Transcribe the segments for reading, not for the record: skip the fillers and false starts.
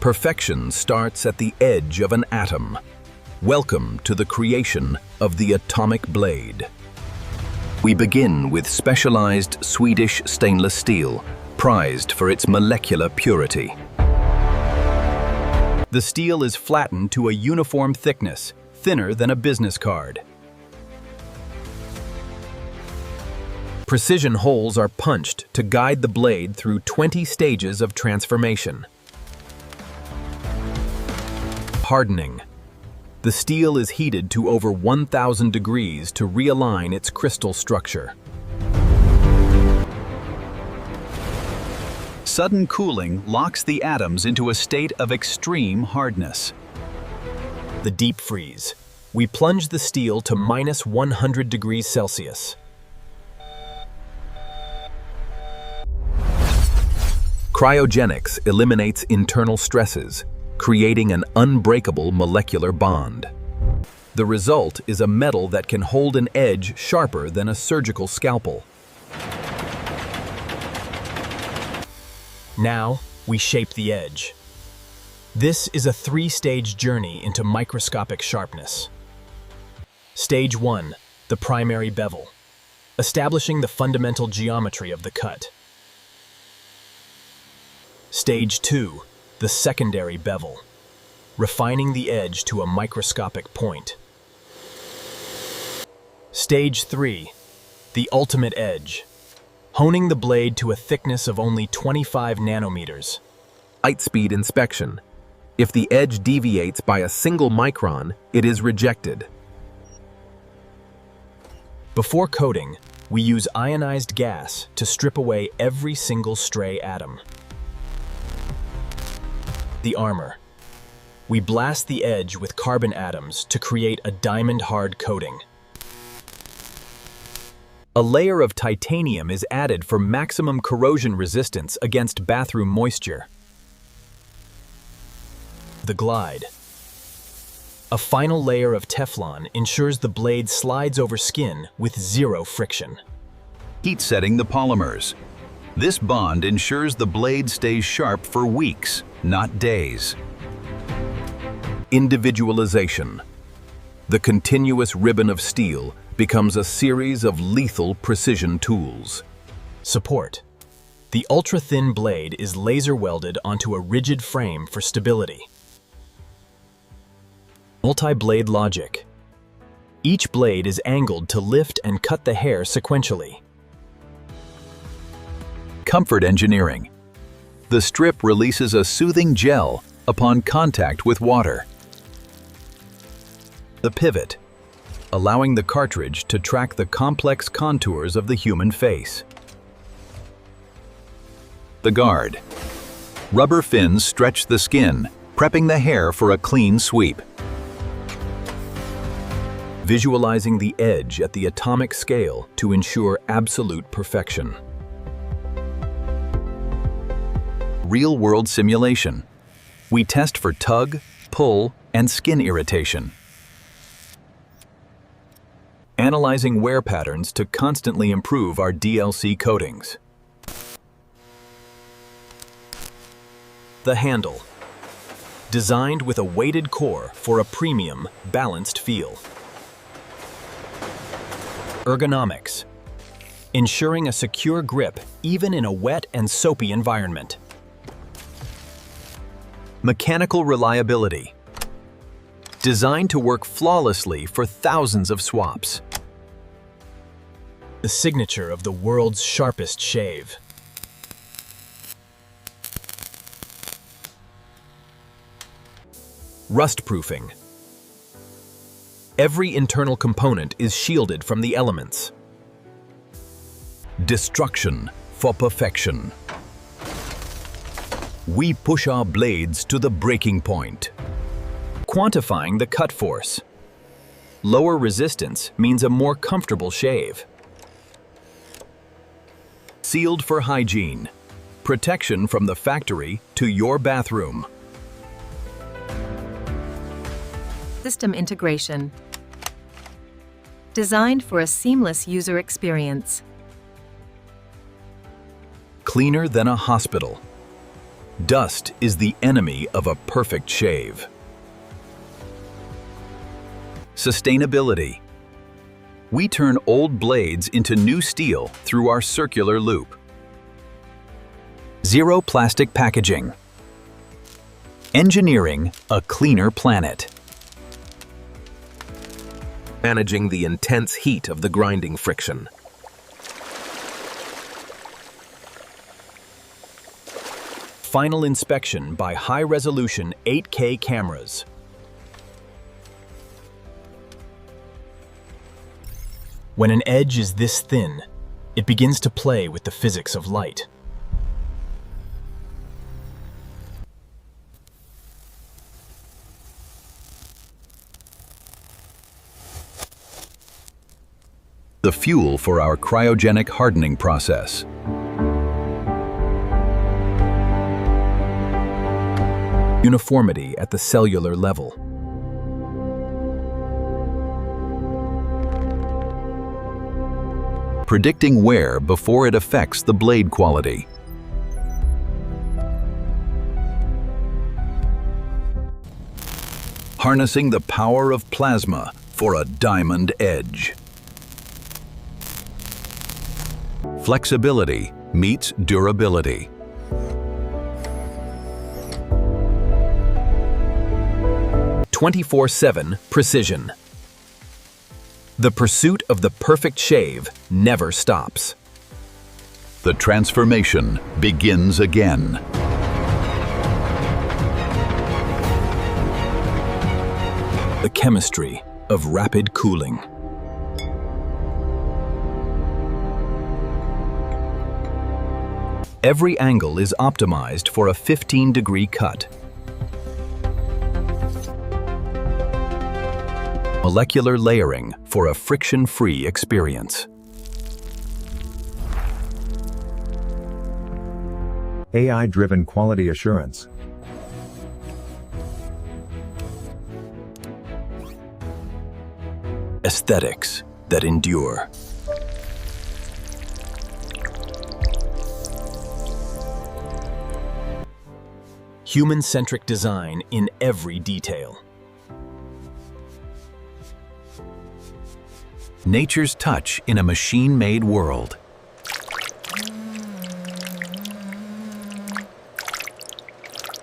Perfection starts at the edge of an atom. Welcome to the creation of the atomic blade. We begin with specialized Swedish stainless steel, prized for its molecular purity. The steel is flattened to a uniform thickness, thinner than a business card. Precision holes are punched to guide the blade through 20 stages of transformation. Hardening. The steel is heated to over 1,000 degrees to realign its crystal structure. Sudden cooling locks the atoms into a state of extreme hardness. The deep freeze. We plunge the steel to minus 100 degrees Celsius. Cryogenics eliminates internal stresses, creating an unbreakable molecular bond. The result is a metal that can hold an edge sharper than a surgical scalpel. Now, we shape the edge. This is a three-stage journey into microscopic sharpness. Stage 1, the primary bevel, establishing the fundamental geometry of the cut. Stage 2, the secondary bevel, refining the edge to a microscopic point. Stage 3, the ultimate edge, honing the blade to a thickness of only 25 nanometers. Light speed inspection. If the edge deviates by a single micron, it is rejected. Before coating, we use ionized gas to strip away every single stray atom. The armor. We blast the edge with carbon atoms to create a diamond-hard coating. A layer of titanium is added for maximum corrosion resistance against bathroom moisture. The glide. A final layer of Teflon ensures the blade slides over skin with zero friction. Heat setting the polymers. This bond ensures the blade stays sharp for weeks, not days. Individualization. The continuous ribbon of steel becomes a series of lethal precision tools. Support. The ultra-thin blade is laser welded onto a rigid frame for stability. Multi-blade logic. Each blade is angled to lift and cut the hair sequentially. Comfort engineering. The strip releases a soothing gel upon contact with water. The pivot, allowing the cartridge to track the complex contours of the human face. The guard. Rubber fins stretch the skin, prepping the hair for a clean sweep. Visualizing the edge at the atomic scale to ensure absolute perfection. Real-world simulation. We test for tug, pull, and skin irritation. Analyzing wear patterns to constantly improve our DLC coatings. The handle. Designed with a weighted core for a premium, balanced feel. Ergonomics. Ensuring a secure grip even in a wet and soapy environment. Mechanical reliability. Designed to work flawlessly for thousands of swaps. The signature of the world's sharpest shave. Rust-proofing. Every internal component is shielded from the elements. Destruction for perfection. We push our blades to the breaking point. Quantifying the cut force. Lower resistance means a more comfortable shave. Sealed for hygiene. Protection from the factory to your bathroom. System integration. Designed for a seamless user experience. Cleaner than a hospital. Dust is the enemy of a perfect shave. Sustainability. We turn old blades into new steel through our circular loop. Zero plastic packaging. Engineering a cleaner planet. Managing the intense heat of the grinding friction. Final inspection by high-resolution 8K cameras. When an edge is this thin, it begins to play with the physics of light. The fuel for our cryogenic hardening process. Uniformity at the cellular level. Predicting wear before it affects the blade quality. Harnessing the power of plasma for a diamond edge. Flexibility meets durability. "24/7 precision. The pursuit of the perfect shave never stops. The transformation begins again. The chemistry of rapid cooling. Every angle is optimized for a 15-degree cut. Molecular layering for a friction-free experience. AI-driven quality assurance. Aesthetics that endure. Human-centric design in every detail. Nature's touch in a machine-made world.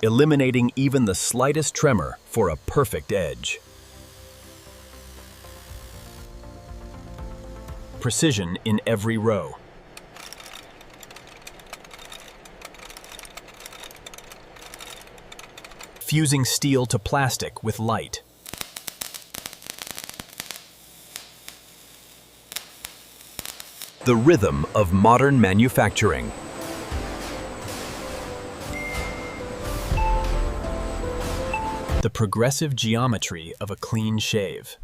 Eliminating even the slightest tremor for a perfect edge. Precision in every row. Fusing steel to plastic with light. The rhythm of modern manufacturing. The progressive geometry of a clean shave.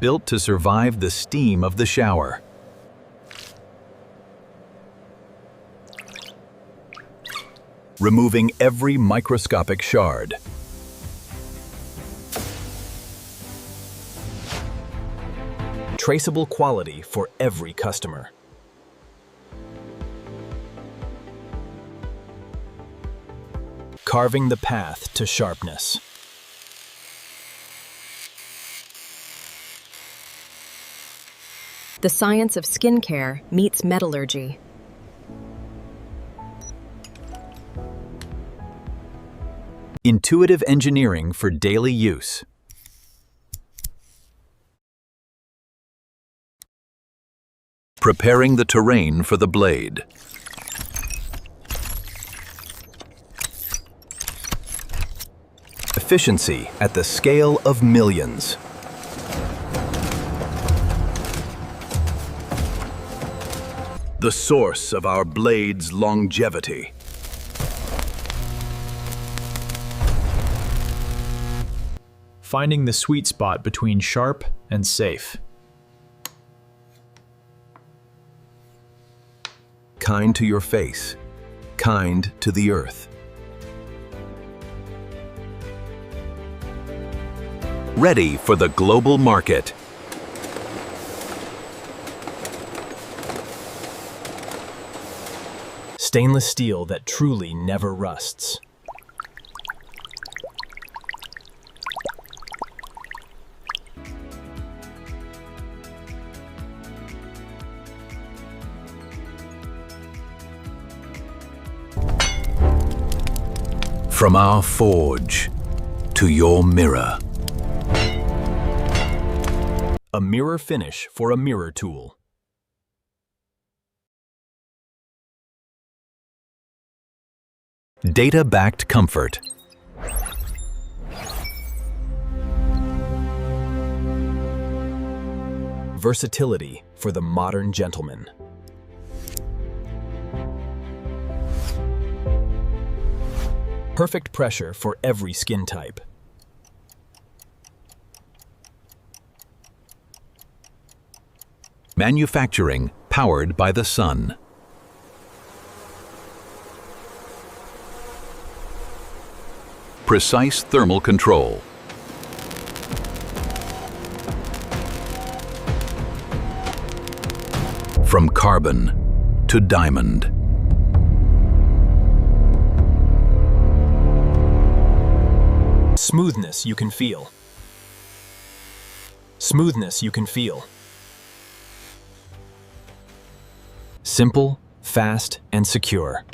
Built to survive the steam of the shower. Removing every microscopic shard. Traceable quality for every customer. Carving the path to sharpness. The science of skincare meets metallurgy. Intuitive engineering for daily use. Preparing the terrain for the blade. Efficiency at the scale of millions. The source of our blade's longevity. Finding the sweet spot between sharp and safe. Kind to your face, kind to the earth. Ready for the global market. Stainless steel that truly never rusts. From our forge to your mirror. A mirror finish for a mirror tool. Data-backed comfort. Versatility for the modern gentleman. Perfect pressure for every skin type. Manufacturing powered by the sun. Precise thermal control. From carbon to diamond. Smoothness you can feel. Smoothness you can feel. Simple, fast, and secure.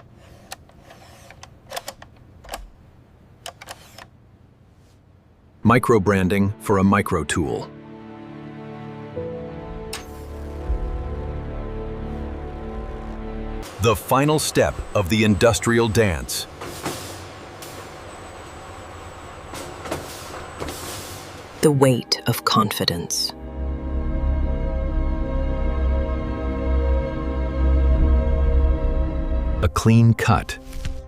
Micro-branding for a micro tool. The final step of the industrial dance. The weight of confidence. A clean cut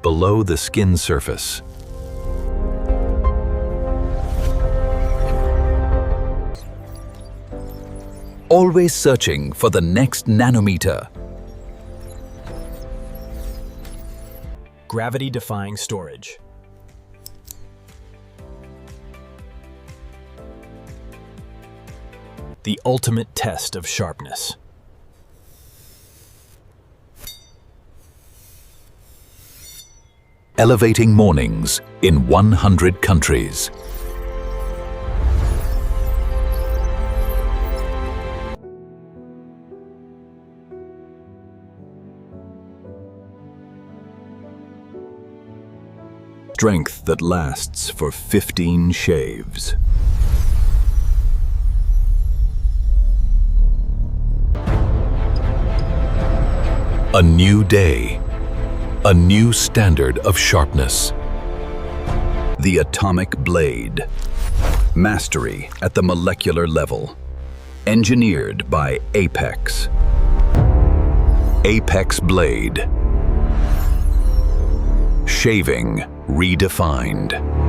below the skin surface. Always searching for the next nanometer. Gravity-defying storage. The ultimate test of sharpness. Elevating mornings in 100 countries. Strength that lasts for 15 shaves. A new day, a new standard of sharpness. The atomic blade. Mastery at the molecular level. Engineered by Apex. Apex blade. Shaving redefined.